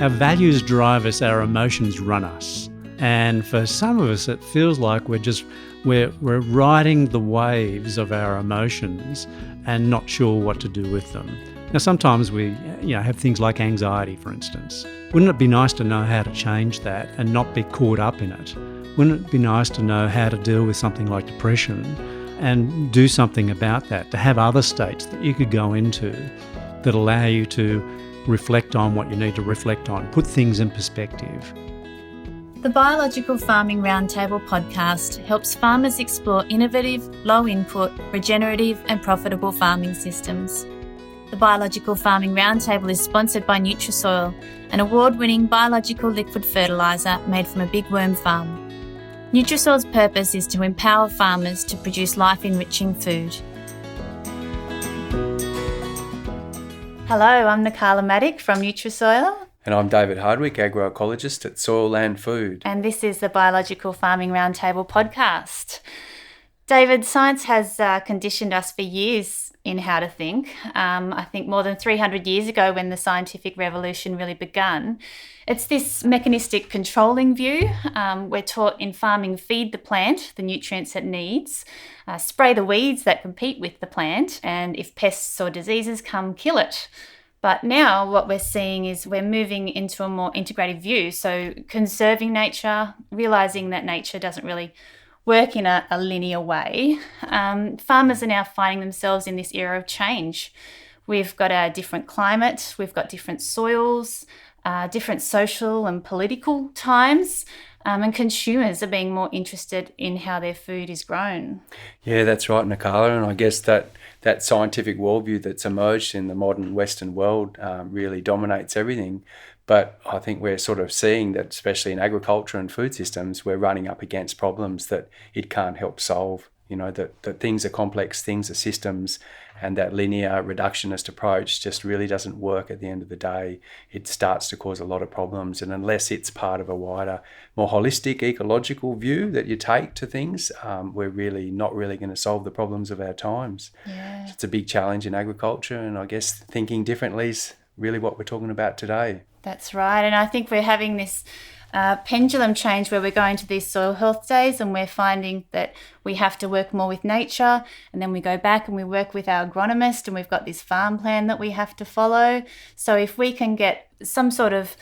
Our values drive us, our emotions run us. And for some of us, it feels like we're riding the waves of our emotions and not sure what to do with them. Now, sometimes we have things like anxiety, for instance. Wouldn't it be nice to know how to change that and not be caught up in it? Wouldn't it be nice to know how to deal with something like depression and do something about that, to have other states that you could go into that allow you to reflect on what you need to reflect on, put things in perspective? The Biological Farming Roundtable podcast helps farmers explore innovative, low-input, regenerative and profitable farming systems. The Biological Farming Roundtable is sponsored by Nutrisoil, an award-winning biological liquid fertiliser made from a big worm farm. Nutrisoil's purpose is to empower farmers to produce life-enriching food. Hello, I'm Nicola Maddock from Nutrisoil. And I'm David Hardwick, agroecologist at Soil Land Food. And this is the Biological Farming Roundtable podcast. David, science has conditioned us for years in how to think. I think more than 300 years ago when the scientific revolution really begun. It's this mechanistic controlling view. We're taught in farming, feed the plant the nutrients it needs, spray the weeds that compete with the plant, and if pests or diseases come, kill it. But now what we're seeing is we're moving into a more integrative view. So conserving nature, realising that nature doesn't really work in a linear way. Farmers are now finding themselves in this era of change. We've got a different climate, we've got different soils, different social and political times, and consumers are being more interested in how their food is grown. Yeah, that's right, Nicola, and I guess that scientific worldview that's emerged in the modern Western world really dominates everything. But I think we're sort of seeing that, especially in agriculture and food systems, we're running up against problems that it can't help solve. You know, that things are complex, things are systems, and that linear reductionist approach just really doesn't work at the end of the day. It starts to cause a lot of problems, and unless it's part of a wider, more holistic, ecological view that you take to things, we're really not going to solve the problems of our times. Yeah. It's a big challenge in agriculture, and I guess thinking differently is really what we're talking about today. That's right, and I think we're having this pendulum change where we're going to these soil health days and we're finding that we have to work more with nature, and then we go back and we work with our agronomist and we've got this farm plan that we have to follow. So if we can get some sort of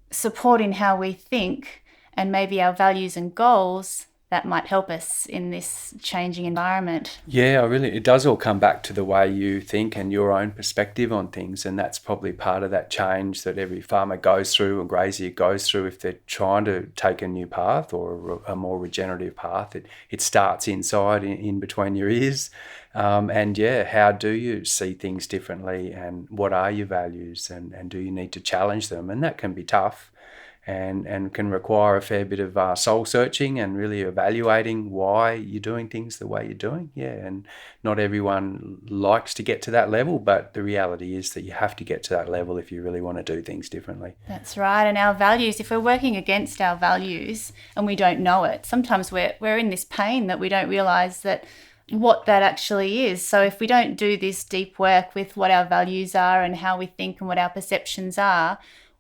support in how we think and maybe our values and goals, that might help us in this changing environment. Yeah, it does all come back to the way you think and your own perspective on things, and that's probably part of that change that every farmer goes through and grazier goes through if they're trying to take a new path or a more regenerative path. It starts inside, in between your ears. And yeah, how do you see things differently, and what are your values, and do you need to challenge them? And that can be tough. And can require a fair bit of soul searching and really evaluating why you're doing things the way you're doing. Yeah, and not everyone likes to get to that level, but the reality is that you have to get to that level if you really want to do things differently. That's right, and our values, if we're working against our values and we don't know it, sometimes we're in this pain that we don't realise that what that actually is. So if we don't do this deep work with what our values are and how we think and what our perceptions are,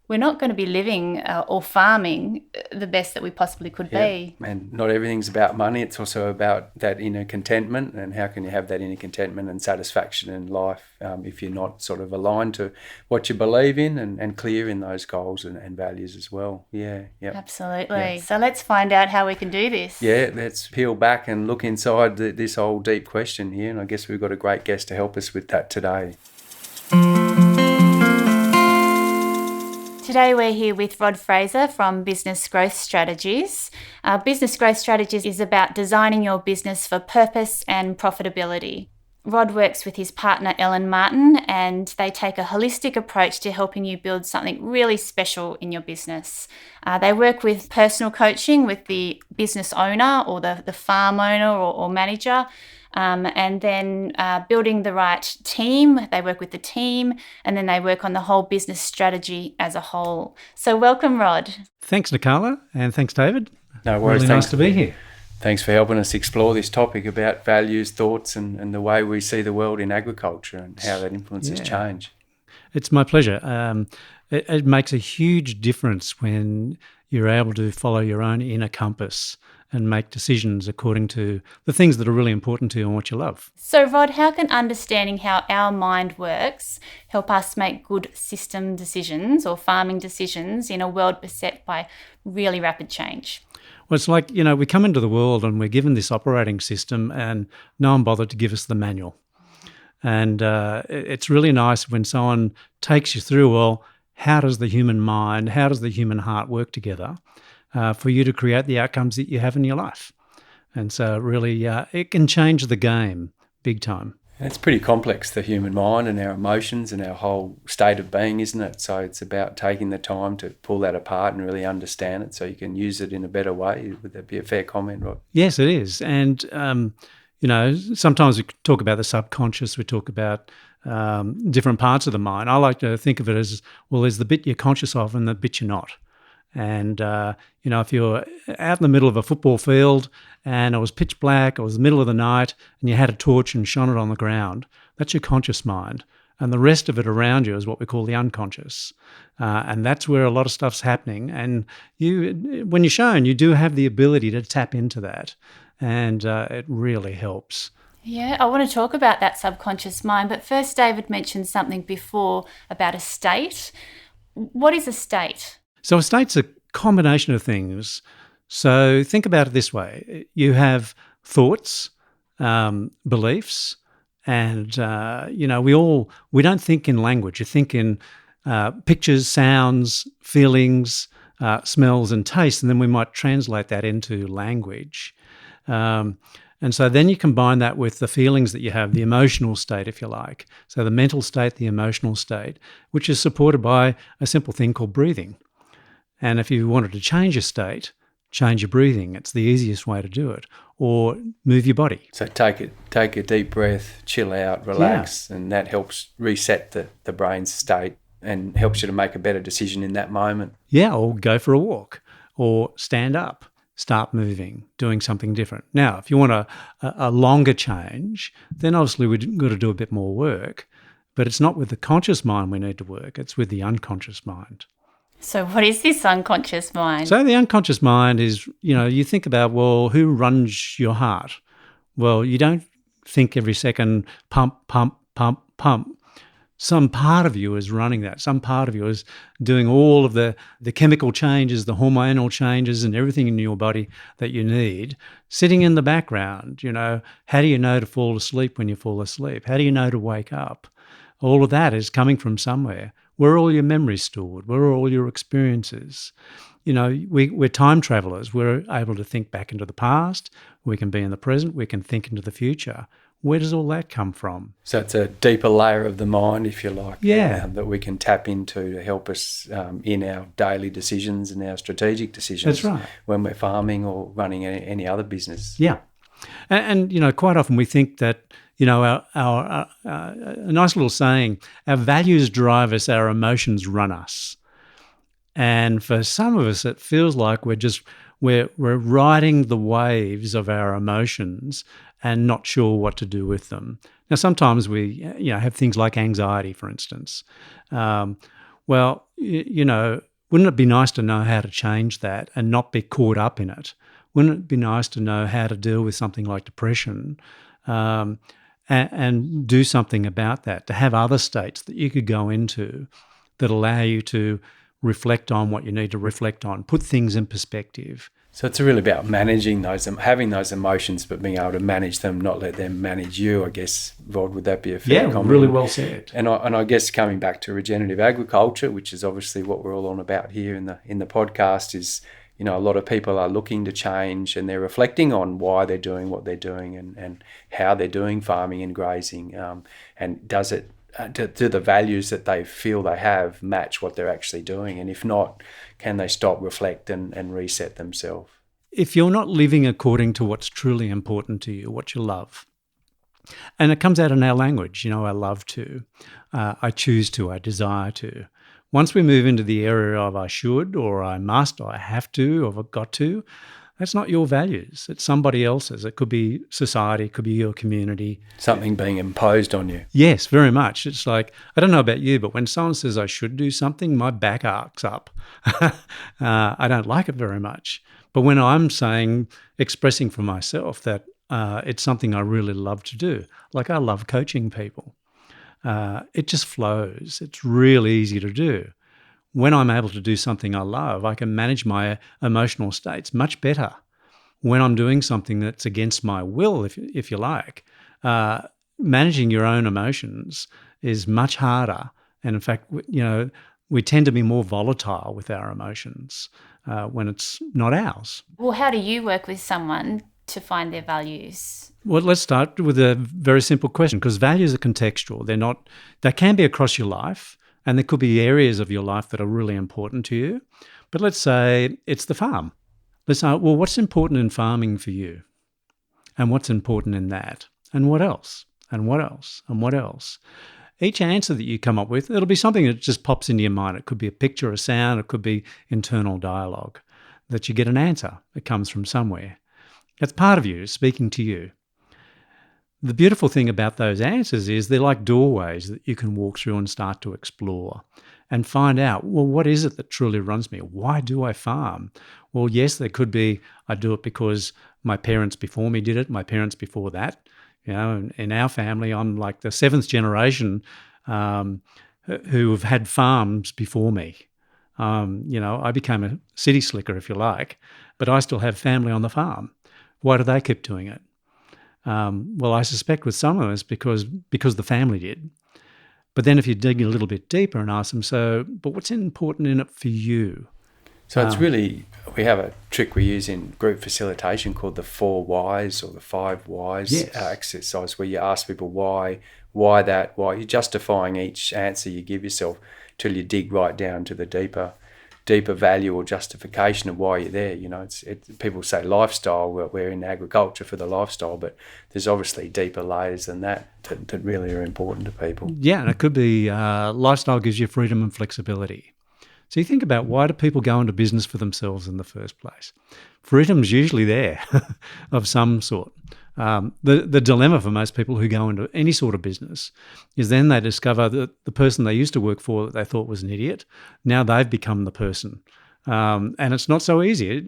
we're not going to be living or farming the best that we possibly could be. And not everything's about money. It's also about that inner contentment, and how can you have that inner contentment and satisfaction in life if you're not sort of aligned to what you believe in and clear in those goals and values as well. Yeah. Absolutely. Yeah. So let's find out how we can do this. Yeah, let's peel back and look inside this whole deep question here, and I guess we've got a great guest to help us with that today. Today we're here with Rod Fraser from Business Growth Strategies. Business Growth Strategies is about designing your business for purpose and profitability. Rod works with his partner Ellyn Martin, and they take a holistic approach to helping you build something really special in your business. They work with personal coaching with the business owner or the farm owner or manager, and then building the right team. They work with the team, and then they work on the whole business strategy as a whole. So welcome, Rod. Thanks, Nicola, and thanks, David. No worries. Really nice to be here. Thanks for helping us explore this topic about values, thoughts, and the way we see the world in agriculture and how that influences change. It's my pleasure. It makes a huge difference when you're able to follow your own inner compass and make decisions according to the things that are really important to you and what you love. So, Rod, how can understanding how our mind works help us make good system decisions or farming decisions in a world beset by really rapid change? Well, it's like, we come into the world and we're given this operating system and no one bothered to give us the manual. And it's really nice when someone takes you through, well, how does the human mind, how does the human heart work together for you to create the outcomes that you have in your life? And so really it can change the game big time. It's pretty complex, the human mind and our emotions and our whole state of being, isn't it? So it's about taking the time to pull that apart and really understand it so you can use it in a better way. Would that be a fair comment, Rod? Yes, it is. And, sometimes we talk about the subconscious, we talk about different parts of the mind. I like to think of it as, well, there's the bit you're conscious of and the bit you're not. And, if you're out in the middle of a football field and it was pitch black, it was the middle of the night, and you had a torch and shone it on the ground, that's your conscious mind. And the rest of it around you is what we call the unconscious. And that's where a lot of stuff's happening. And when you're shown, you do have the ability to tap into that. And it really helps. Yeah, I want to talk about that subconscious mind. But first, David mentioned something before about a state. What is a state? So a state's a combination of things. So think about it this way. You have thoughts, beliefs, and, we don't think in language. You think in pictures, sounds, feelings, smells and tastes, and then we might translate that into language. And so then you combine that with the feelings that you have, the emotional state, if you like. So the mental state, the emotional state, which is supported by a simple thing called breathing. And if you wanted to change your state, change your breathing. It's the easiest way to do it. Or move your body. So take a deep breath, chill out, relax, and that helps reset the brain's state and helps you to make a better decision in that moment. Yeah, or go for a walk, or stand up, start moving, doing something different. Now, if you want a longer change, then obviously we've got to do a bit more work, but it's not with the conscious mind we need to work, it's with the unconscious mind. So what is this unconscious mind? So the unconscious mind is, you think about, well, who runs your heart? Well, you don't think every second, pump, pump, pump, pump. Some part of you is running that. Some part of you is doing all of the chemical changes, the hormonal changes and everything in your body that you need, sitting in the background. How do you know to fall asleep when you fall asleep? How do you know to wake up? All of that is coming from somewhere. Where are all your memories stored? Where are all your experiences? We're time travelers. We're able to think back into the past. We can be in the present. We can think into the future. Where does all that come from? So it's a deeper layer of the mind, if you like, that we can tap into to help us in our daily decisions and our strategic decisions. That's right. When we're farming or running any other business. Yeah. And quite often we think that, our a nice little saying, our values drive us, our emotions run us. And for some of us, it feels like we're riding the waves of our emotions and not sure what to do with them. Now, sometimes we, have things like anxiety, for instance. Wouldn't it be nice to know how to change that and not be caught up in it? Wouldn't it be nice to know how to deal with something like depression and do something about that, to have other states that you could go into that allow you to reflect on what you need to reflect on, put things in perspective. So it's really about managing those, having those emotions, but being able to manage them, not let them manage you, I guess. Rod, would that be a fair comment? Yeah, really well said. And I guess coming back to regenerative agriculture, which is obviously what we're all on about here in the podcast, is, a lot of people are looking to change and they're reflecting on why they're doing what they're doing and how they're doing farming and grazing. And does it, do the values that they feel they have match what they're actually doing? And if not, can they stop, reflect and reset themselves? If you're not living according to what's truly important to you, what you love, and it comes out in our language, I love to, I choose to, I desire to. Once we move into the area of I should or I must or I have to or I've got to, That's not your values. It's somebody else's. It could be society, it could be your community. Something being imposed on you. Yes, very much. It's like, I don't know about you, but when someone says I should do something, my back arcs up. I don't like it very much. But when I'm expressing for myself that it's something I really love to do, like I love coaching people, it just flows. It's really easy to do. When I'm able to do something I love, I can manage my emotional states much better. When I'm doing something that's against my will, if you like, managing your own emotions is much harder. And in fact, we tend to be more volatile with our emotions when it's not ours. Well, how do you work with someone to find their values? Well, let's start with a very simple question, because values are contextual. They can be across your life, and there could be areas of your life that are really important to you. But let's say it's the farm. Let's say, well, what's important in farming for you? And what's important in that? And what else? And what else? And what else? Each answer that you come up with, it'll be something that just pops into your mind. It could be a picture, a sound, it could be internal dialogue, that you get an answer that comes from somewhere. That's part of you speaking to you. The beautiful thing about those answers is they're like doorways that you can walk through and start to explore and find out, well, what is it that truly runs me? Why do I farm? Well, yes, there could be, I do it because my parents before me did it, my parents before that. In our family, I'm like the seventh generation who have had farms before me. I became a city slicker, if you like, but I still have family on the farm. Why do they keep doing it? Well, I suspect with some of us because the family did. But then if you dig a little bit deeper and ask them, but what's important in it for you? So it's really, we have a trick we use in group facilitation called the 4 whys or the 5 whys exercise, where you ask people why that, why. You're justifying each answer you give yourself till you dig right down to the deeper value or justification of why you're there. People say lifestyle, we're in agriculture for the lifestyle, but there's obviously deeper layers than that really are important to people. Yeah, and it could be lifestyle gives you freedom and flexibility. So you think about, why do people go into business for themselves in the first place? Freedom's usually there of some sort. The dilemma for most people who go into any sort of business is then they discover that the person they used to work for that they thought was an idiot, now they've become the person. And it's not so easy.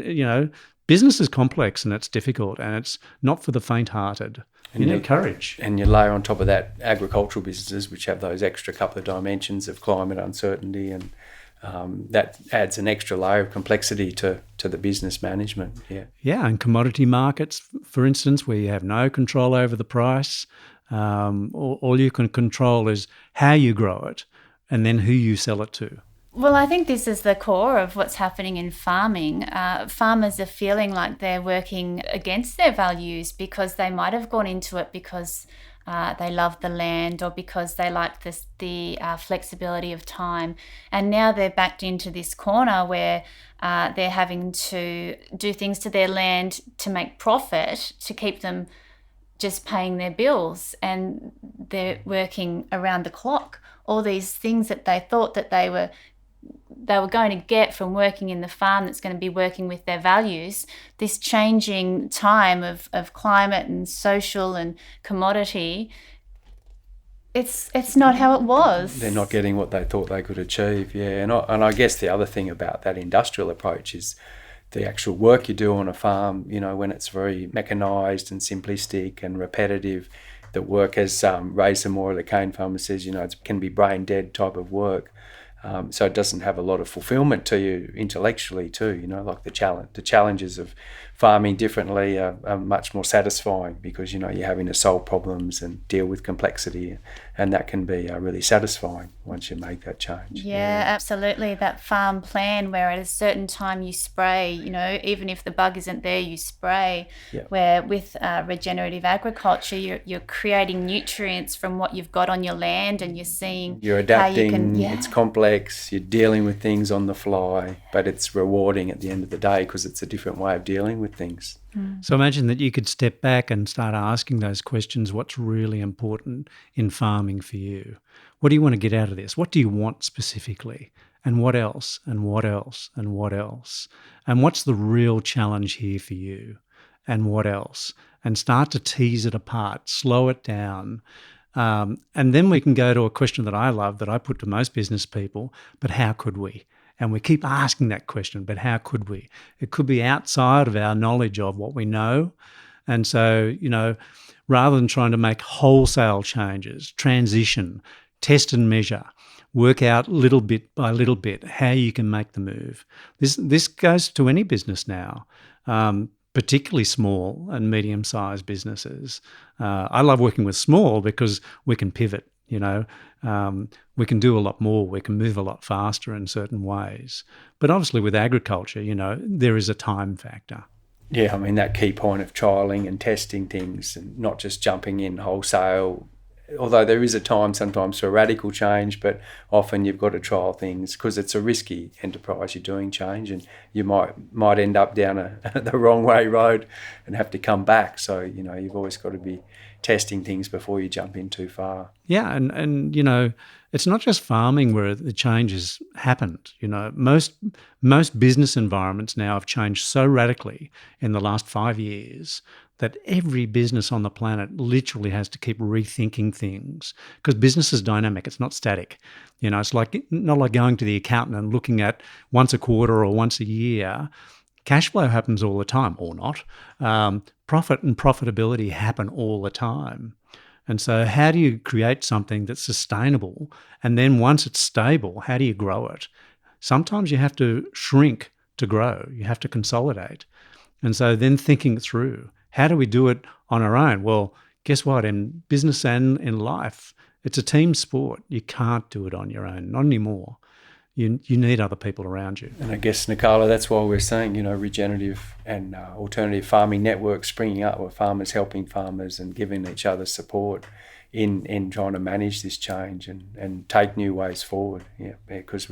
Business is complex and it's difficult, and it's not for the faint-hearted. You need courage. And you layer on top of that agricultural businesses, which have those extra couple of dimensions of climate uncertainty, and that adds an extra layer of complexity to the business management. Yeah, and commodity markets, for instance, where you have no control over the price. All you can control is how you grow it and then who you sell it to. Well, I think this is the core of what's happening in farming. Farmers are feeling like they're working against their values because they might have gone into it because they love the land, or because they like the flexibility of time. And now they're backed into this corner where they're having to do things to their land to make profit, to keep them just paying their bills. And they're working around the clock. All these things that they thought that they were going to get from working in the farm, that's going to be working with their values, this changing time of climate and social and commodity, it's not how it was. They're not getting what they thought they could achieve, and I guess the other thing about that industrial approach is the actual work you do on a farm, when it's very mechanised and simplistic and repetitive. The work, as Raisa Moore, the cane farmer, says, it can be brain dead type of work. So it doesn't have a lot of fulfillment to you intellectually too, like the challenges of farming differently are much more satisfying, because, you're having to solve problems and deal with complexity, and that can be really satisfying once you make that change. Yeah, absolutely. That farm plan where at a certain time you spray, even if the bug isn't there, you spray. Yeah. Where with regenerative agriculture, you're creating nutrients from what you've got on your land, and you're seeing you're adapting. How you can, It's complex. You're dealing with things on the fly, but it's rewarding at the end of the day because it's a different way of dealing with things. So imagine that you could step back and start asking those questions. What's really important in farming for you? What do you want to get out of this? What do you want specifically? And what else? And what else? And what else? And what's the real challenge here for you? And what else? And start to tease it apart, slow it down. And then we can go to a question that I love, that I put to most business people, but how could we? And we keep asking that question, but how could we? It could be outside of our knowledge of what we know. And so, rather than trying to make wholesale changes, transition, test and measure, work out little bit by little bit how you can make the move. This goes to any business now, particularly small and medium-sized businesses. I love working with small because we can pivot, we can do a lot more, we can move a lot faster in certain ways. But obviously with agriculture, there is a time factor. Yeah, I mean, that key point of trialling and testing things and not just jumping in wholesale, although there is a time sometimes for radical change, but often you've got to trial things because it's a risky enterprise. You're doing change and you might end up down the wrong way road and have to come back. So, you've always got to be testing things before you jump in too far. Yeah, and it's not just farming where the changes happened. Most business environments now have changed so radically in the last 5 years that every business on the planet literally has to keep rethinking things because business is dynamic. It's not static. It's not like going to the accountant and looking at once a quarter or once a year. Cash flow happens all the time, or not. Profit and profitability happen all the time. And so how do you create something that's sustainable? And then once it's stable, how do you grow it? Sometimes you have to shrink to grow. You have to consolidate. And so then thinking through, how do we do it on our own? Well, guess what? In business and in life, it's a team sport. You can't do it on your own, not anymore. You need other people around you. And I guess, Nicola, that's why we're saying, regenerative and alternative farming networks springing up where farmers helping farmers and giving each other support in trying to manage this change and take new ways forward. Yeah, because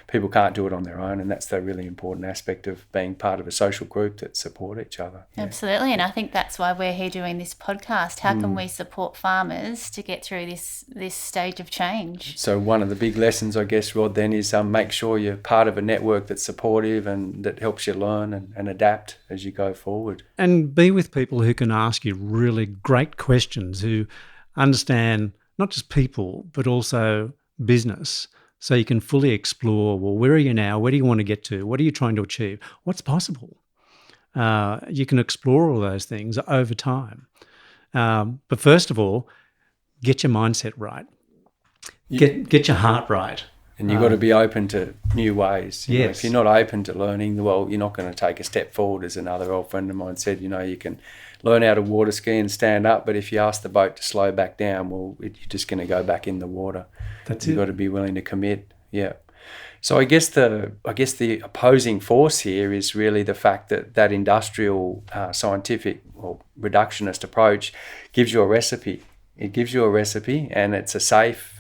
people can't do it on their own, and that's the really important aspect of being part of a social group that support each other. Yeah. Absolutely, and I think that's why we're here doing this podcast. How can we support farmers to get through this stage of change? So one of the big lessons, I guess, Rod, then is make sure you're part of a network that's supportive and that helps you learn and adapt as you go forward. And be with people who can ask you really great questions, who understand not just people, but also business. So you can fully explore, well, where are you now? Where do you want to get to? What are you trying to achieve? What's possible? You can explore all those things over time. But first of all, get your mindset right. Get your heart right. And you've got to be open to new ways. Yes. If you're not open to learning, well, you're not going to take a step forward. As another old friend of mine said, you can learn how to water ski and stand up, but if you ask the boat to slow back down, well, you're just going to go back in the water. You've got to be willing to commit. Yeah. So I guess the opposing force here is really the fact that industrial, scientific or reductionist approach gives you a recipe. It gives you a recipe, and it's a safe,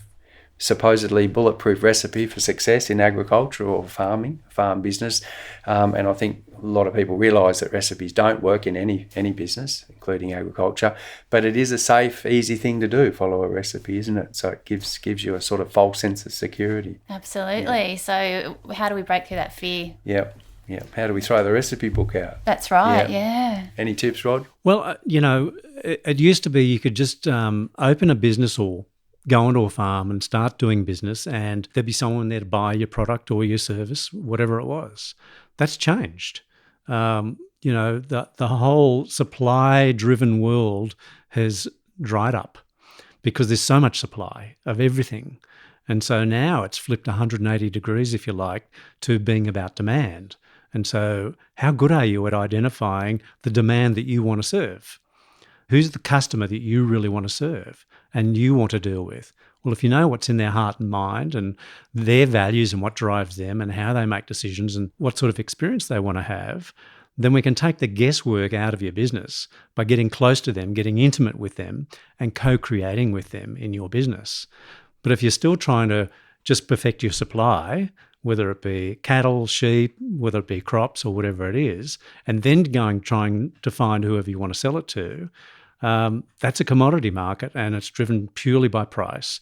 supposedly bulletproof recipe for success in agriculture or farm business. And I think a lot of people realise that recipes don't work in any business, including agriculture. But it is a safe, easy thing to do, follow a recipe, isn't it? So it gives you a sort of false sense of security. Absolutely. Yeah. So how do we break through that fear? Yeah. How do we throw the recipe book out? That's right, yeah. Any tips, Rod? Well, it used to be you could just open a business or go onto a farm and start doing business, and there'd be someone there to buy your product or your service, whatever it was. That's changed. The whole supply-driven world has dried up because there's so much supply of everything. And so now it's flipped 180 degrees, if you like, to being about demand. And so how good are you at identifying the demand that you want to serve? Who's the customer that you really want to serve and you want to deal with? Well, if you know what's in their heart and mind and their values and what drives them and how they make decisions and what sort of experience they want to have, then we can take the guesswork out of your business by getting close to them, getting intimate with them and co-creating with them in your business. But if you're still trying to just perfect your supply, whether it be cattle, sheep, whether it be crops or whatever it is, and then trying to find whoever you want to sell it to, that's a commodity market and it's driven purely by price.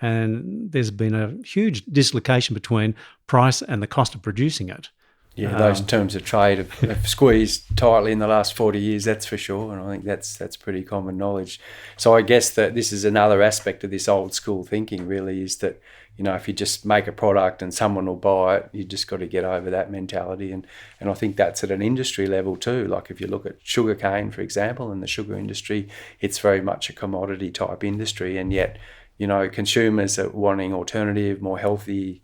and there's been a huge dislocation between price and the cost of producing it. Yeah, those terms of trade have squeezed tightly in the last 40 years, that's for sure, and I think that's pretty common knowledge. So I guess that this is another aspect of this old school thinking, really, is that, you know, if you just make a product and someone will buy it, you just got to get over that mentality. And I think that's at an industry level too. Like if you look at sugarcane, for example, in the sugar industry, it's very much a commodity type industry, and yet, you know, consumers are wanting alternative, more healthy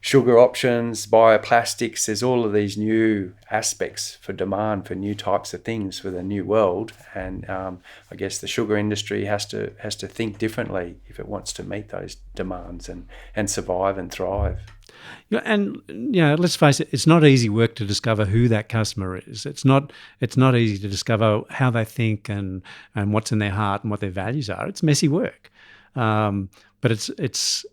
sugar options, bioplastics. There's all of these new aspects for demand for new types of things for the new world, and I guess the sugar industry has to think differently if it wants to meet those demands and survive and thrive. Yeah, and you know, let's face it, it's not easy work to discover who that customer is. It's not easy to discover how they think and what's in their heart and what their values are. It's messy work, but it's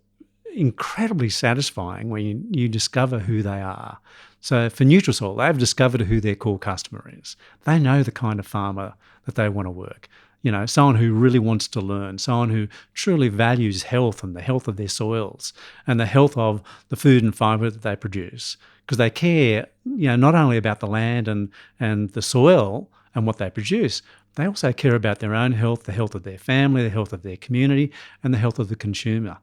incredibly satisfying when you discover who they are. So for Nutrasol, they've discovered who their core customer is. They know the kind of farmer that they want to work. You know, someone who really wants to learn, someone who truly values health and the health of their soils and the health of the food and fibre that they produce, because they care, you know, not only about the land and the soil and what they produce, they also care about their own health, the health of their family, the health of their community, and the health of the consumer.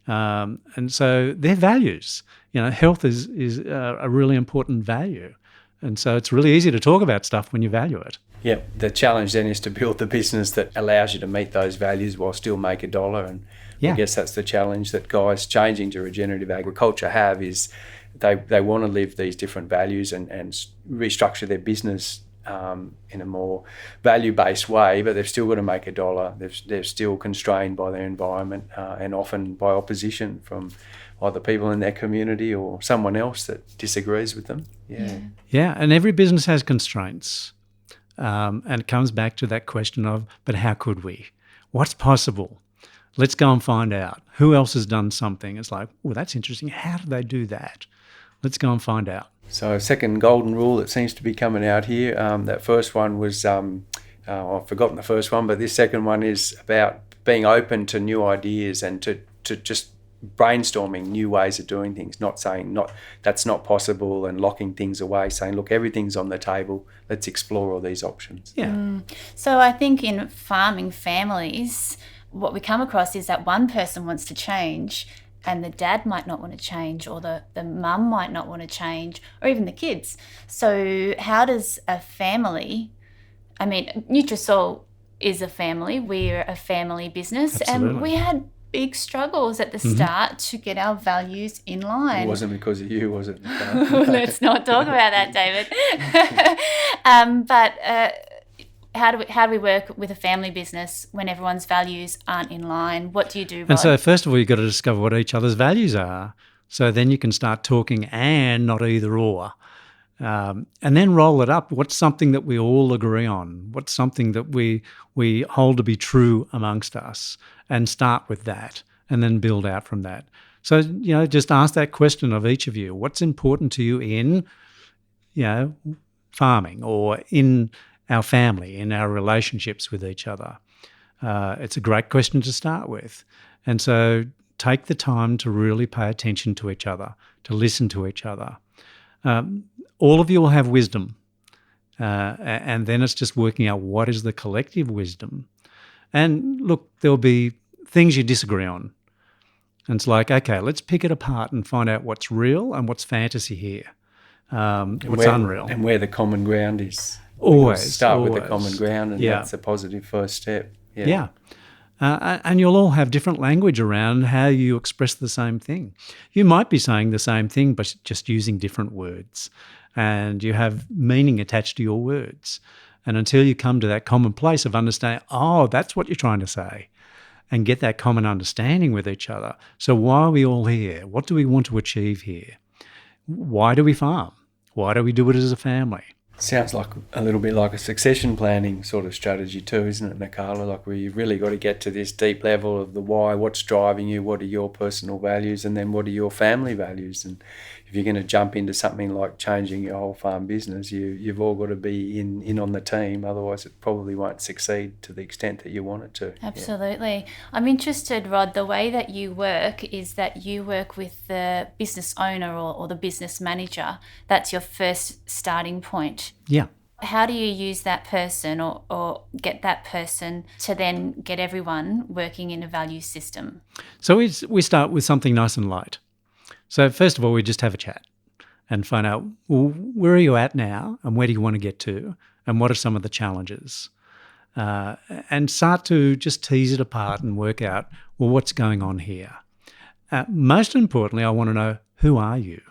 And so their values, you know, health is a really important value. And so it's really easy to talk about stuff when you value it. Yeah, the challenge then is to build the business that allows you to meet those values while still make a dollar. And I guess that's the challenge that guys changing to regenerative agriculture have, is they want to live these different values and restructure their business in a more value-based way, but they've still got to make a dollar. They're still constrained by their environment and often by opposition from either people in their community or someone else that disagrees with them. Yeah, and every business has constraints. And it comes back to that question of, but how could we? What's possible? Let's go and find out. Who else has done something? It's like, well, that's interesting. How did they do that? Let's go and find out. So second golden rule that seems to be coming out here, that first one was, I've forgotten the first one, but this second one is about being open to new ideas and to just brainstorming new ways of doing things, not saying that's not possible and locking things away, saying, look, everything's on the table, let's explore all these options. So I think in farming families, what we come across is that one person wants to change and the dad might not want to change, or the mum might not want to change, or even the kids. So how does a family, I mean, Nutrasol is a family, we're a family business. Absolutely. And we had big struggles at the start to get our values in line. It wasn't because of you, was it? Let's not talk about that, David. How do we work with a family business when everyone's values aren't in line? What do you do, Rod? And so first of all, you've got to discover what each other's values are. So then you can start talking and not either or. And then roll it up. What's something that we all agree on? What's something that we hold to be true amongst us? And start with that and then build out from that. So, you know, just ask that question of each of you. What's important to you in, you know, farming or in our family, in our relationships with each other? It's a great question to start with. And so take the time to really pay attention to each other, to listen to each other. All of you will have wisdom. And then it's just working out what is the collective wisdom. And look, there'll be things you disagree on. And it's like, okay, let's pick it apart and find out what's real and what's fantasy here, what's unreal. And where the common ground is. Always. Start with the common ground, and that's a positive first step. Yeah. And you'll all have different language around how you express the same thing. You might be saying the same thing, but just using different words. And you have meaning attached to your words. And until you come to that common place of understanding, oh, that's what you're trying to say, and get that common understanding with each other. So why are we all here? What do we want to achieve here? Why do we farm? Why do we do it as a family? Sounds like a little bit like a succession planning sort of strategy too, isn't it, Nicola? Like where you've really got to get to this deep level of the why, what's driving you, what are your personal values, and then what are your family values. And if you're going to jump into something like changing your whole farm business, you've all got to be in on the team. Otherwise, it probably won't succeed to the extent that you want it to. Absolutely. Yeah. I'm interested, Rod, the way that you work is that you work with the business owner or the business manager. That's your first starting point. Yeah. How do you use that person or get that person to then get everyone working in a value system? So we start with something nice and light. So first of all, we just have a chat and find out, well, where are you at now and where do you want to get to and what are some of the challenges? And start to just tease it apart and work out, well, what's going on here? Most importantly, I want to know, who are you?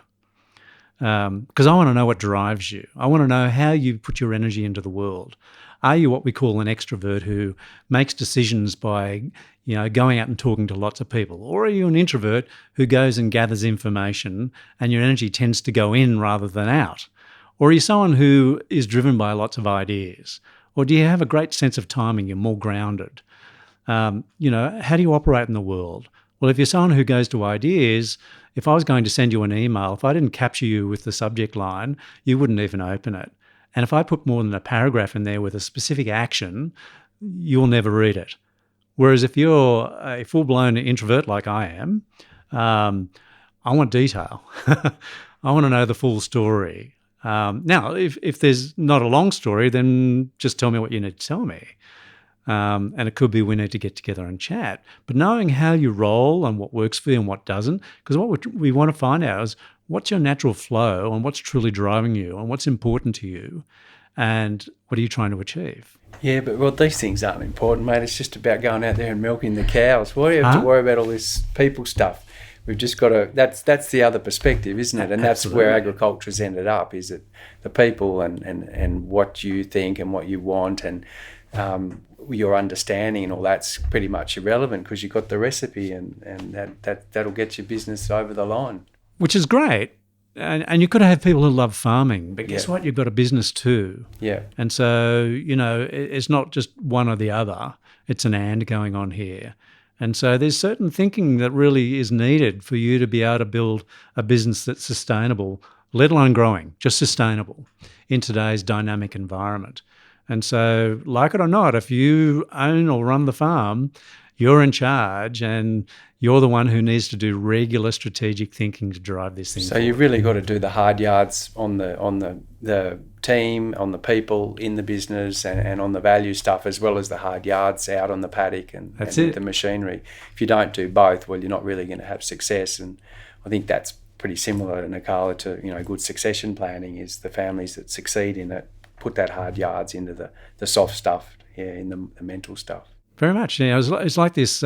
Because I want to know what drives you. I want to know how you put your energy into the world. Are you what we call an extrovert who makes decisions by, going out and talking to lots of people? Or are you an introvert who goes and gathers information and your energy tends to go in rather than out? Or are you someone who is driven by lots of ideas? Or do you have a great sense of timing? You're more grounded. How do you operate in the world? Well, if you're someone who goes to ideas, if I was going to send you an email, if I didn't capture you with the subject line, you wouldn't even open it. And if I put more than a paragraph in there with a specific action, you'll never read it. Whereas if you're a full-blown introvert like I am, I want detail. I want to know the full story. Now, if there's not a long story, then just tell me what you need to tell me. And it could be we need to get together and chat. But knowing how you roll and what works for you and what doesn't, because what we want to find out is what's your natural flow and what's truly driving you and what's important to you and what are you trying to achieve? Yeah, but these things aren't important, mate. It's just about going out there and milking the cows. Why do you have to worry about all this people stuff? We've just got to, that's the other perspective, isn't it? And that's where agriculture's ended up, is it the people and what you think and what you want and your understanding and all that's pretty much irrelevant because you've got the recipe and that'll get your business over the line. Which is great. And you've got to have people who love farming, but guess what? You've got a business too. Yeah. And so, it's not just one or the other. It's an and going on here. And so there's certain thinking that really is needed for you to be able to build a business that's sustainable, let alone growing, just sustainable in today's dynamic environment. And so, like it or not, if you own or run the farm, you're in charge and you're the one who needs to do regular strategic thinking to drive this thing So forward. you've really got to do the hard yards on the team, on the people in the business and on the value stuff, as well as the hard yards out on the paddock and the machinery. If you don't do both, well, you're not really going to have success. And I think that's pretty similar, Nicola, to good succession planning is the families that succeed in it put that hard yards into the soft stuff, in the mental stuff. Very much. It's like this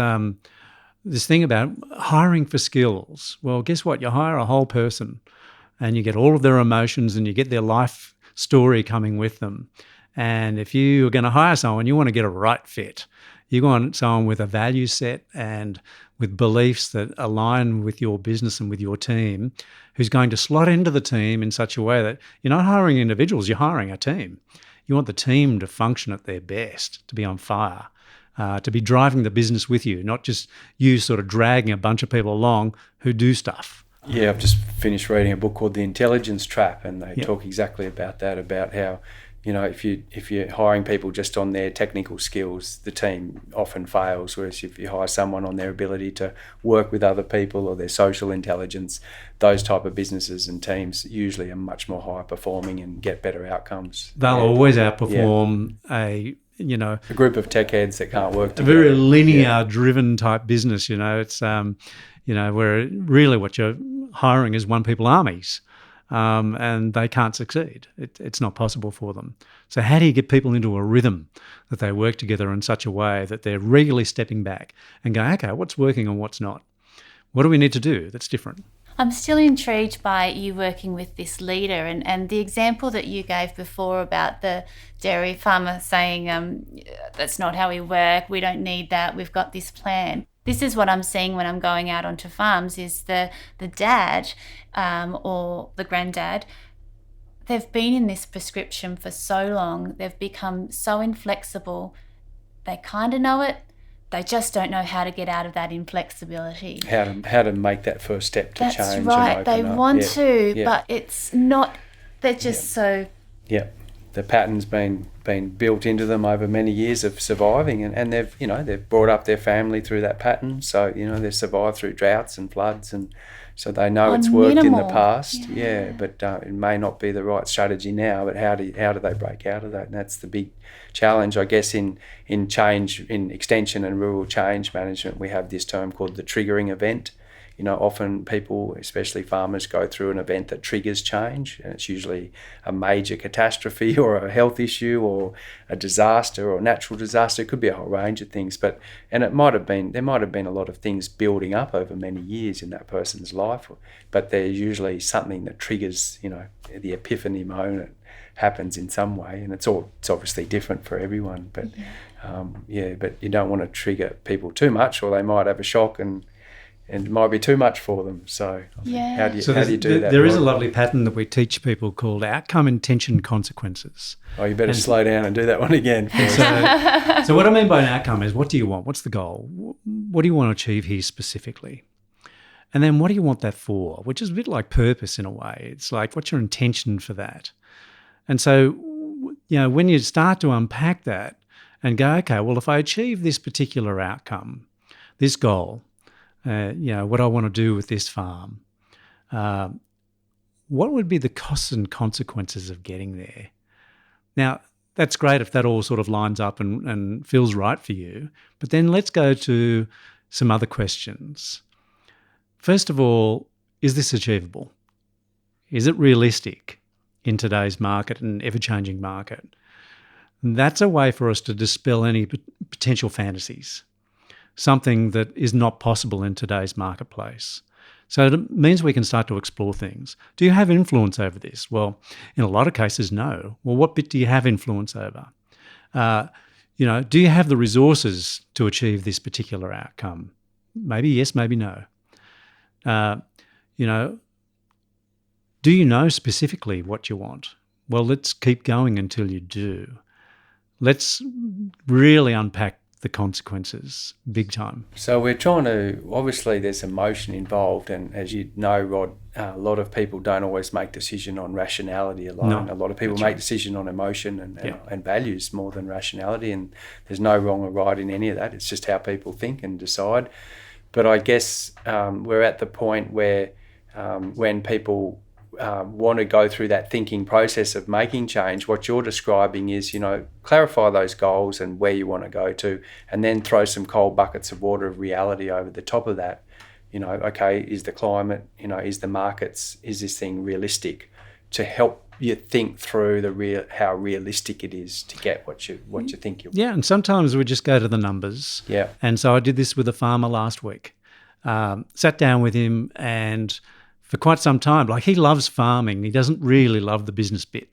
this thing about hiring for skills. Well, guess what? You hire a whole person and you get all of their emotions and you get their life story coming with them. And if you are going to hire someone, you want to get a right fit. You want someone with a value set and with beliefs that align with your business and with your team, who's going to slot into the team in such a way that you're not hiring individuals, you're hiring a team. You want the team to function at their best, to be on fire, to be driving the business with you, not just you sort of dragging a bunch of people along who do stuff. Yeah, I've just finished reading a book called The Intelligence Trap, and they talk exactly about that, about how, if you're hiring people just on their technical skills, the team often fails, whereas if you hire someone on their ability to work with other people or their social intelligence, those type of businesses and teams usually are much more high performing and get better outcomes. They'll always outperform a group of tech heads that can't work together. A very linear driven type business, it's where really what you're hiring is one people armies. And they can't succeed. It's not possible for them. So how do you get people into a rhythm that they work together in such a way that they're regularly stepping back and going, okay, what's working and what's not? What do we need to do that's different? I'm still intrigued by you working with this leader and the example that you gave before about the dairy farmer saying, that's not how we work, we don't need that, we've got this plan. This is what I'm seeing when I'm going out onto farms is the dad or the granddad they've been in this prescription for so long, they've become so inflexible. They kind of know it, they just don't know how to get out of that inflexibility. How to make that first step to That's change. That's right. And they open want up. to, Yeah. but it's not. They're just so. Yeah, the pattern's been built into them over many years of surviving, and they've brought up their family through that pattern. So they've survived through droughts and floods, and so they know it's worked in the past. Yeah, but it may not be the right strategy now. But how do they break out of that? And that's the big challenge, I guess, in change, in extension and rural change management. We have this term called the triggering event. Often people, especially farmers, go through an event that triggers change, and it's usually a major catastrophe or a health issue or a disaster or a natural disaster. It could be a whole range of things, and there might have been a lot of things building up over many years in that person's life, but there's usually something that triggers, the epiphany moment happens in some way, and it's obviously different for everyone. But but you don't want to trigger people too much, or they might have a shock and it might be too much for them. So how do you do that? There is a lovely pattern that we teach people called outcome, intention, consequences. Oh, you better slow down and do that one again. So what I mean by an outcome is, what do you want? What's the goal? What do you want to achieve here specifically? And then what do you want that for? Which is a bit like purpose in a way. It's like, what's your intention for that? And so, when you start to unpack that and go, okay, well, if I achieve this particular outcome, this goal, what I want to do with this farm, what would be the costs and consequences of getting there? Now, that's great if that all sort of lines up and feels right for you, but then let's go to some other questions. First of all, is this achievable? Is it realistic in today's market and ever-changing market? And that's a way for us to dispel any potential fantasies, something that is not possible in today's marketplace. So it means we can start to explore things. Do you have influence over this? Well, in a lot of cases, no. Well, what bit do you have influence over? Do you have the resources to achieve this particular outcome? Maybe yes, maybe no. Do you know specifically what you want? Well, let's keep going until you do. Let's really unpack the consequences big time. So we're trying to, obviously there's emotion involved, and as you know, Rod, a lot of people don't always make decision on rationality alone. No, a lot of people make decision on emotion and values more than rationality, and there's no wrong or right in any of that. It's just how people think and decide. But I guess we're at the point where when people want to go through that thinking process of making change, what you're describing is, clarify those goals and where you want to go to, and then throw some cold buckets of water of reality over the top of that. Okay, is the climate, is the markets, is this thing realistic, to help you think through how realistic it is to get what you think you want. Yeah, and sometimes we just go to the numbers. Yeah. And so I did this with a farmer last week. Sat down with him, and for quite some time, like, he loves farming. He doesn't really love the business bit.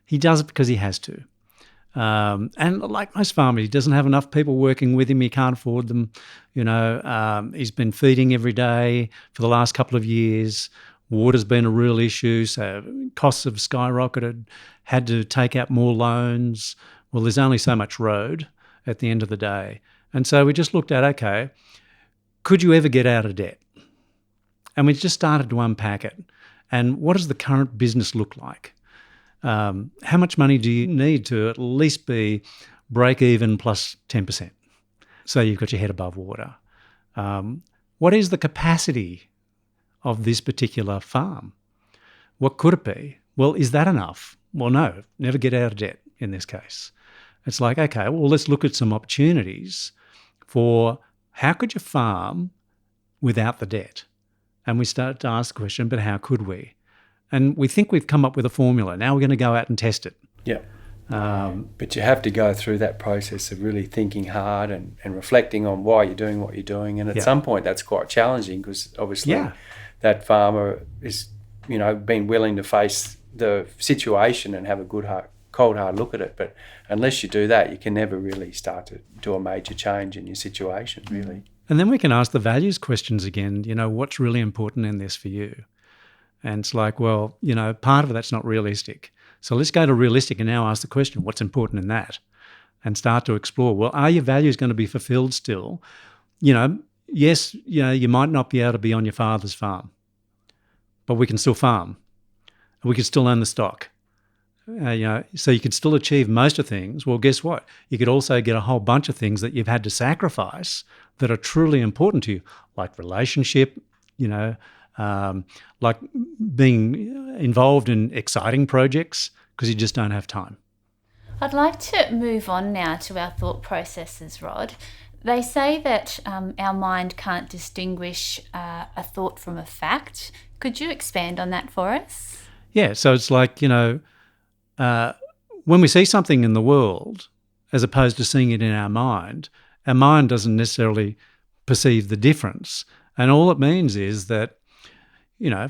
He does it because he has to. And like most farmers, he doesn't have enough people working with him. He can't afford them. He's been feeding every day for the last couple of years. Water's been a real issue, so costs have skyrocketed, had to take out more loans. Well, there's only so much road at the end of the day. And so we just looked at, okay, could you ever get out of debt? And we just started to unpack it. And what does the current business look like? How much money do you need to at least be break even plus 10%? So you've got your head above water. What is the capacity of this particular farm? What could it be? Well, is that enough? Well, no, never get out of debt in this case. It's like, okay, well, let's look at some opportunities for how could you farm without the debt? And we start to ask the question, but how could we? And we think we've come up with a formula. Now we're going to go out and test it. Yeah. But you have to go through that process of really thinking hard and reflecting on why you're doing what you're doing. And at some point that's quite challenging, because obviously that farmer is, been willing to face the situation and have a good cold hard look at it. But unless you do that, you can never really start to do a major change in your situation, really. And then we can ask the values questions again. What's really important in this for you? And it's like, well, part of that's not realistic. So let's go to realistic and now ask the question, what's important in that? And start to explore, well, are your values going to be fulfilled still? Yes, you might not be able to be on your father's farm, but we can still farm. We can still own the stock. So you could still achieve most of things. Well, guess what? You could also get a whole bunch of things that you've had to sacrifice that are truly important to you, like relationship, like being involved in exciting projects because you just don't have time. I'd like to move on now to our thought processes, Rod. They say that our mind can't distinguish a thought from a fact. Could you expand on that for us? Yeah, so it's like, when we see something in the world, as opposed to seeing it in our mind doesn't necessarily perceive the difference. And all it means is that,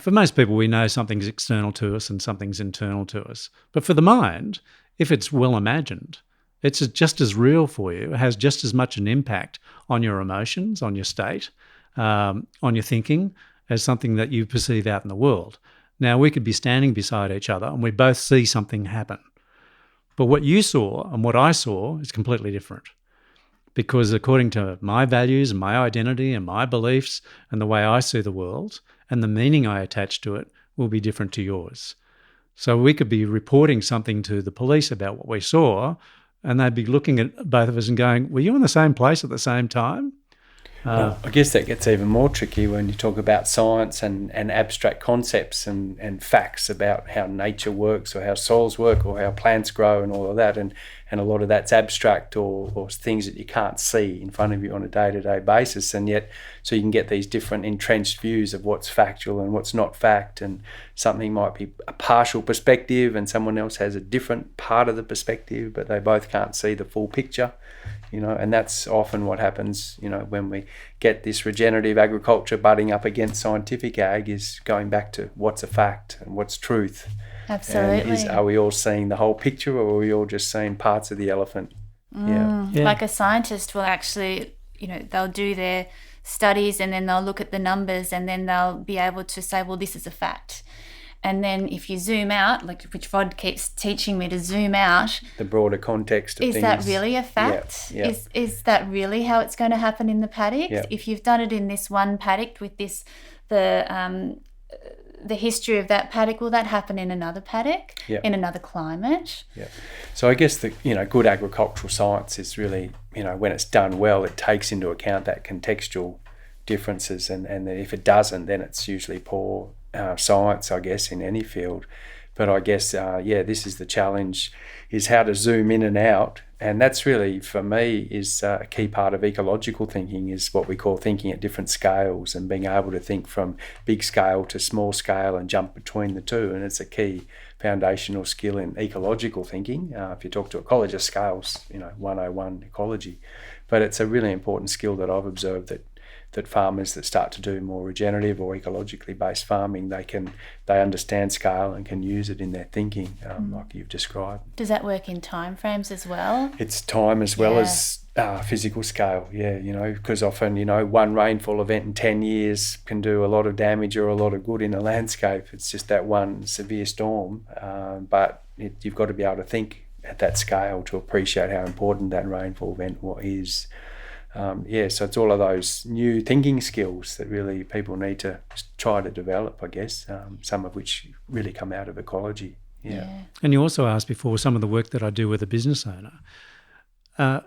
for most people, we know something's external to us and something's internal to us. But for the mind, if it's well imagined, it's just as real for you. It has just as much an impact on your emotions, on your state, on your thinking, as something that you perceive out in the world. Now, we could be standing beside each other and we both see something happen. But what you saw and what I saw is completely different. Because according to my values and my identity and my beliefs and the way I see the world and the meaning I attach to it will be different to yours. So we could be reporting something to the police about what we saw and they'd be looking at both of us and going, were you in the same place at the same time? Well, I guess that gets even more tricky when you talk about science and abstract concepts and facts about how nature works or how soils work or how plants grow and all of that. And a lot of that's abstract or things that you can't see in front of you on a day-to-day basis. And yet, so you can get these different entrenched views of what's factual and what's not fact. And something might be a partial perspective and someone else has a different part of the perspective, but they both can't see the full picture. And that's often what happens, when we get this regenerative agriculture butting up against scientific ag is going back to what's a fact and what's truth. Absolutely. And are we all seeing the whole picture or are we all just seeing parts of the elephant? Yeah. Like a scientist will actually, they'll do their studies and then they'll look at the numbers and then they'll be able to say, well, this is a fact. And then if you zoom out, like which Rod keeps teaching me to zoom out. The broader context of things. Is that really a fact? Yeah. Is that really how it's going to happen in the paddock? Yeah. If you've done it in this one paddock with the history of that paddock, will that happen in another paddock, in another climate? Yeah. So I guess the good agricultural science is really, when it's done well, it takes into account that contextual differences and if it doesn't, then it's usually poor science, I guess, in any field. But I guess, this is the challenge, is how to zoom in and out. And that's really, for me, is a key part of ecological thinking, is what we call thinking at different scales and being able to think from big scale to small scale and jump between the two. And it's a key foundational skill in ecological thinking. If you talk to ecologist scales, 101 ecology. But it's a really important skill that I've observed that farmers that start to do more regenerative or ecologically based farming, they understand scale and can use it in their thinking, like you've described. Does that work in time frames as well? It's time as well as physical scale, because often, one rainfall event in 10 years can do a lot of damage or a lot of good in a landscape. It's just that one severe storm, but you've got to be able to think at that scale to appreciate how important that rainfall event is. So it's all of those new thinking skills that really people need to try to develop, I guess, some of which really come out of ecology. Yeah. And you also asked before some of the work that I do with a business owner.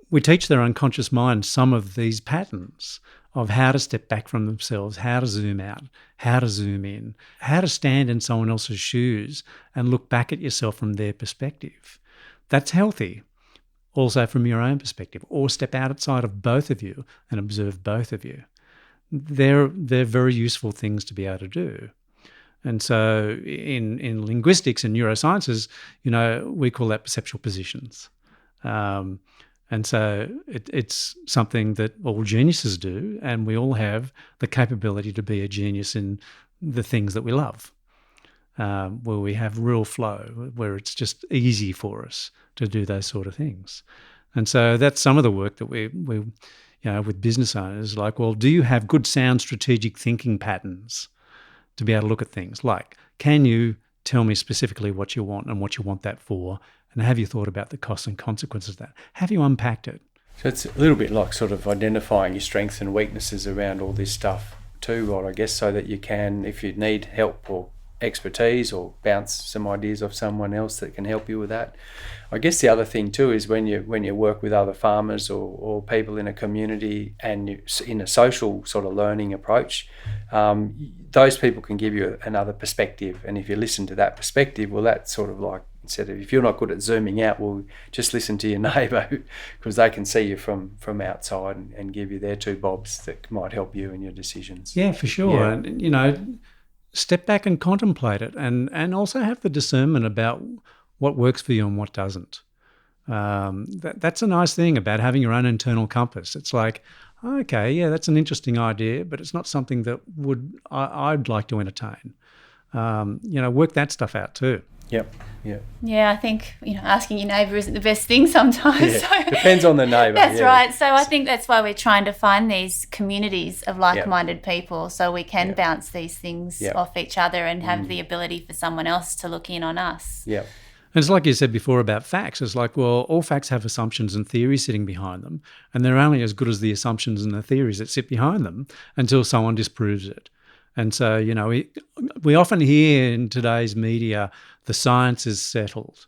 We teach their unconscious mind some of these patterns of how to step back from themselves, how to zoom out, how to zoom in, how to stand in someone else's shoes and look back at yourself from their perspective. That's healthy. Also from your own perspective, or step outside of both of you and observe both of you. They're very useful things to be able to do. And so in linguistics and neurosciences, we call that perceptual positions. And so it's something that all geniuses do, and we all have the capability to be a genius in the things that we love, where we have real flow, where it's just easy for us to do those sort of things. And so that's some of the work that we with business owners, like, well, do you have good sound strategic thinking patterns? to be able to look at things like, can you tell me specifically what you want and what you want that for? And have you thought about the costs and consequences of that? Have you unpacked it? So it's a little bit like sort of identifying your strengths and weaknesses around all this stuff too, Rod, I guess, so that you can, if you need help or expertise or bounce some ideas off someone else that can help you with that. I guess the other thing too is when you work with other farmers or people in a community and you, in a social sort of learning approach, those people can give you another perspective. And if you listen to that perspective, well, that's sort of like, instead of, if you're not good at zooming out, well, just listen to your neighbour, because they can see you from outside and give you their 2 bobs that might help you in your decisions. Yeah, for sure. Yeah. And, step back and contemplate it, and also have the discernment about what works for you and what doesn't. That's a nice thing about having your own internal compass. It's like, okay, yeah, that's an interesting idea, but it's not something that I'd like to entertain. Work that stuff out too. Yep. Yeah, I think, asking your neighbour isn't the best thing sometimes. Yeah. So depends on the neighbour. That's right. So I think that's why we're trying to find these communities of like-minded people, so we can bounce these things off each other and have the ability for someone else to look in on us. Yeah. And it's like you said before about facts. It's like, well, all facts have assumptions and theories sitting behind them, and they're only as good as the assumptions and the theories that sit behind them until someone disproves it. And so, we often hear in today's media, the science is settled.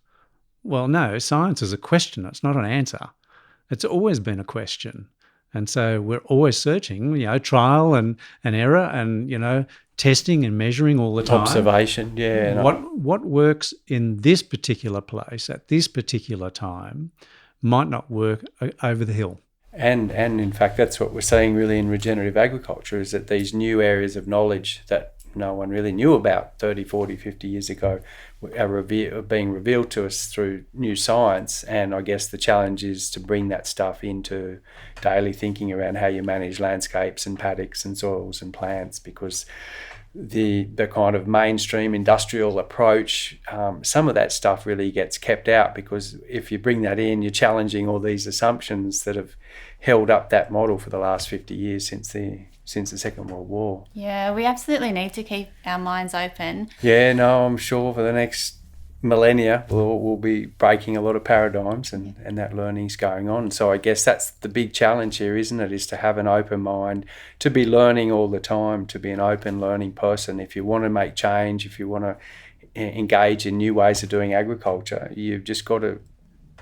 Well, no, science is a question. It's not an answer. It's always been a question. And so we're always searching, trial and error and, testing and measuring all the time. Observation, yeah. What works in this particular place at this particular time might not work over the hill. And in fact, that's what we're seeing really in regenerative agriculture, is that these new areas of knowledge that no one really knew about 30, 40, 50 years ago are being revealed to us through new science. And I guess the challenge is to bring that stuff into daily thinking around how you manage landscapes and paddocks and soils and plants, because the kind of mainstream industrial approach, some of that stuff really gets kept out, because if you bring that in, you're challenging all these assumptions that have held up that model for the last 50 years since the Second World War. Yeah, we absolutely need to keep our minds open. Yeah, no, I'm sure for the next millennia we'll be breaking a lot of paradigms and that learning's going on. So I guess that's the big challenge here, isn't it, is to have an open mind, to be learning all the time, to be an open learning person. If you want to make change, if you want to engage in new ways of doing agriculture, you've just got to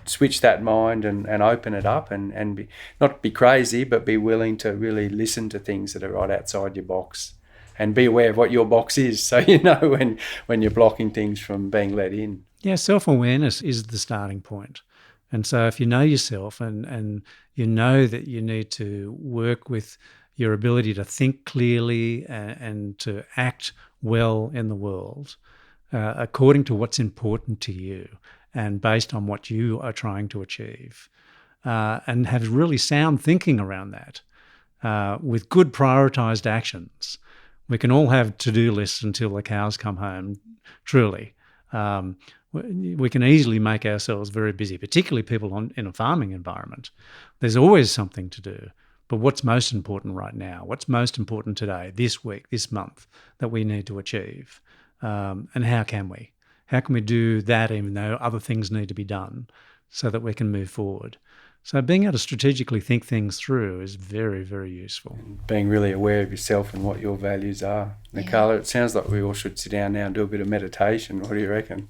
switch that mind and open it up and be, not be crazy, but be willing to really listen to things that are right outside your box, and be aware of what your box is, so you know when you're blocking things from being let in. Yeah, self-awareness is the starting point. And so if you know yourself and you know that you need to work with your ability to think clearly and to act well in the world according to what's important to you and based on what you are trying to achieve, and have really sound thinking around that with good prioritised actions. We can all have to-do lists until the cows come home, truly. We can easily make ourselves very busy, particularly people in a farming environment. There's always something to do. But what's most important right now? What's most important today, this week, this month, that we need to achieve? And how can we? How can we do that even though other things need to be done so that we can move forward? So being able to strategically think things through is very, very useful. And being really aware of yourself and what your values are. Nicola, it sounds like we all should sit down now and do a bit of meditation. What do you reckon?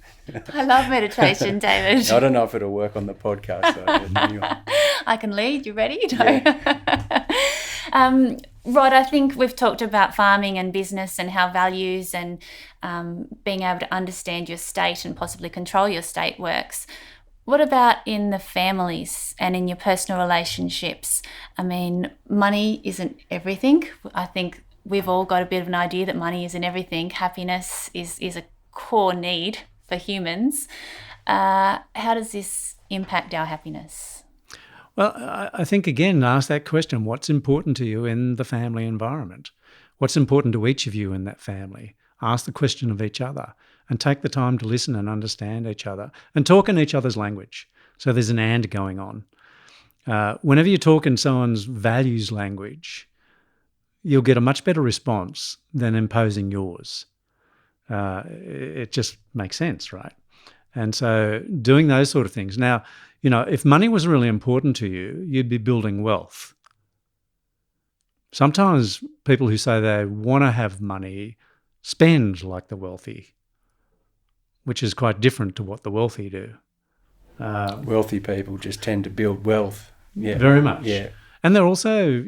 I love meditation, David. I don't know if it'll work on the podcast, though. Anyway. I can lead. You ready? No. Rod, I think we've talked about farming and business and how values and being able to understand your state and possibly control your state works. What about in the families and in your personal relationships? I mean, money isn't everything. I think we've all got a bit of an idea that money isn't everything. Happiness is a core need for humans. How does this impact our happiness? Well, I think, again, ask that question, what's important to you in the family environment? What's important to each of you in that family? Ask the question of each other and take the time to listen and understand each other and talk in each other's language. So there's an and going on. Whenever you talk in someone's values language, you'll get a much better response than imposing yours. It just makes sense, right? And so doing those sort of things. Now, if money was really important to you, you'd be building wealth. Sometimes people who say they want to have money spend like the wealthy, which is quite different to what the wealthy do. Wealthy people just tend to build wealth. Yeah, very much. Yeah, and they're also,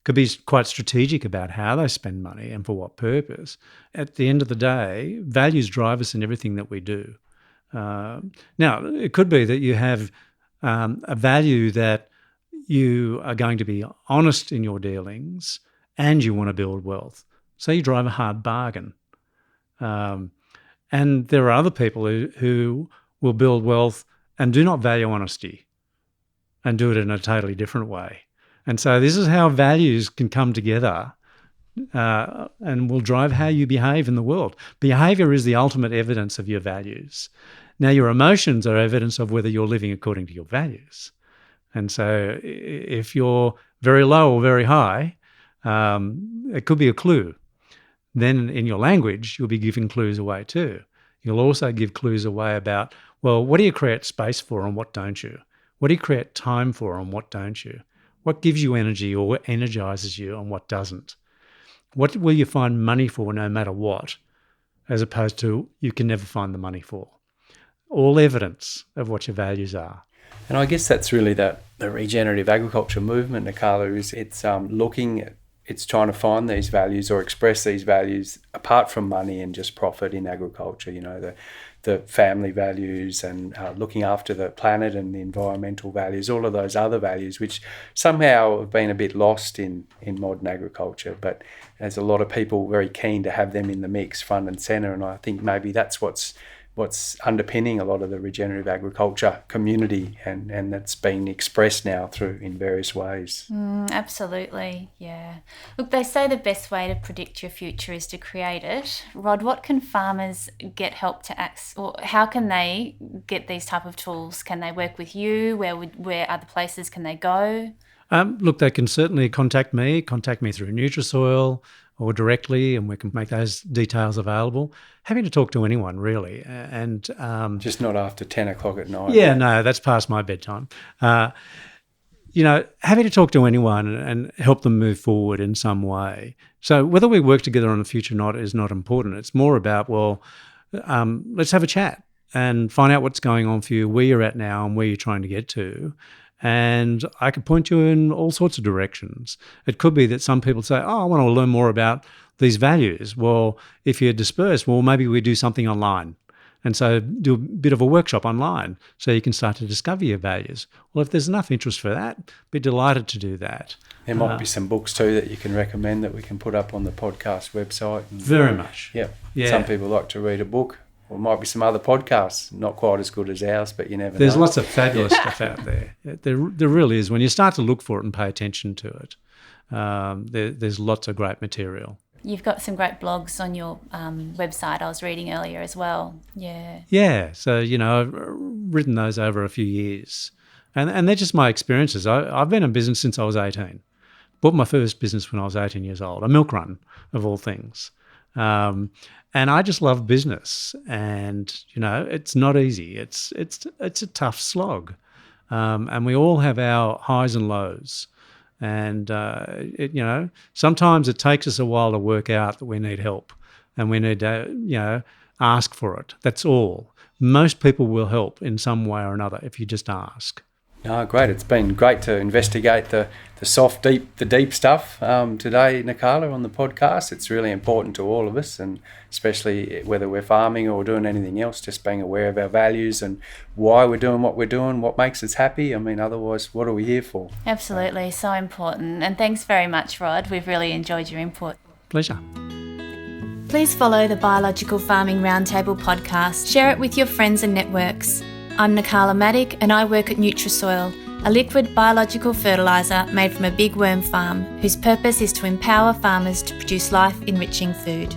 could be quite strategic about how they spend money and for what purpose. At the end of the day, values drive us in everything that we do. Now, it could be that you have a value that you are going to be honest in your dealings and you want to build wealth. So you drive a hard bargain. And there are other people who will build wealth and do not value honesty and do it in a totally different way. And so this is how values can come together and will drive how you behave in the world. Behaviour is the ultimate evidence of your values. Now, your emotions are evidence of whether you're living according to your values. And so if you're very low or very high, it could be a clue. Then in your language, you'll be giving clues away too. You'll also give clues away about, well, what do you create space for and what don't you? What do you create time for and what don't you? What gives you energy or energizes you and what doesn't? What will you find money for no matter what, as opposed to you can never find the money for? All evidence of what your values are. And I guess that's really the regenerative agriculture movement, Nicola, is it's looking at, it's trying to find these values or express these values apart from money and just profit in agriculture, the family values and looking after the planet and the environmental values, all of those other values, which somehow have been a bit lost in modern agriculture. But there's a lot of people very keen to have them in the mix, front and centre. And I think maybe that's what's underpinning a lot of the regenerative agriculture community, and that's been expressed now through in various ways. Absolutely, yeah. Look, they say the best way to predict your future is to create it. Rod, what can farmers get help to access, or how can they get these type of tools? Can they work with you? Where other places can they go? Look, they can certainly contact me through Nutrisoil or directly, and we can make those details available. Happy to talk to anyone, really. And just not after 10 o'clock at night. Yeah, no, that's past my bedtime. Happy to talk to anyone and help them move forward in some way. So whether we work together on the future or not is not important. It's more about, let's have a chat and find out what's going on for you, where you're at now and where you're trying to get to. And I could point you in all sorts of directions. It could be that some people say, I want to learn more about these values. Well, if you're dispersed, maybe we do something online. And so do a bit of a workshop online so you can start to discover your values. Well, if there's enough interest for that, be delighted to do that. There might be some books too that you can recommend that we can put up on the podcast website. Very much. Yeah. Some people like to read a book. Or might be some other podcasts, not quite as good as ours, but you never know. There's lots of fabulous stuff out there. There really is. When you start to look for it and pay attention to it, there's lots of great material. You've got some great blogs on your website I was reading earlier as well. Yeah. Yeah. So, I've written those over a few years. And they're just my experiences. I've been in business since I was 18. Bought my first business when I was 18 years old, a milk run of all things. And I just love business, and it's not easy. It's a tough slog, and we all have our highs and lows. And sometimes it takes us a while to work out that we need help, and we need to ask for it. That's all. Most people will help in some way or another if you just ask. No, great. It's been great to investigate the soft, deep stuff today, Nicola, on the podcast. It's really important to all of us, and especially whether we're farming or doing anything else, just being aware of our values and why we're doing what we're doing, what makes us happy. I mean, otherwise, what are we here for? Absolutely, so important. And thanks very much, Rod. We've really enjoyed your input. Pleasure. Please follow the Biological Farming Roundtable podcast. Share it with your friends and networks. I'm Nicola Maddock and I work at Nutrisoil, a liquid biological fertiliser made from a big worm farm whose purpose is to empower farmers to produce life-enriching food.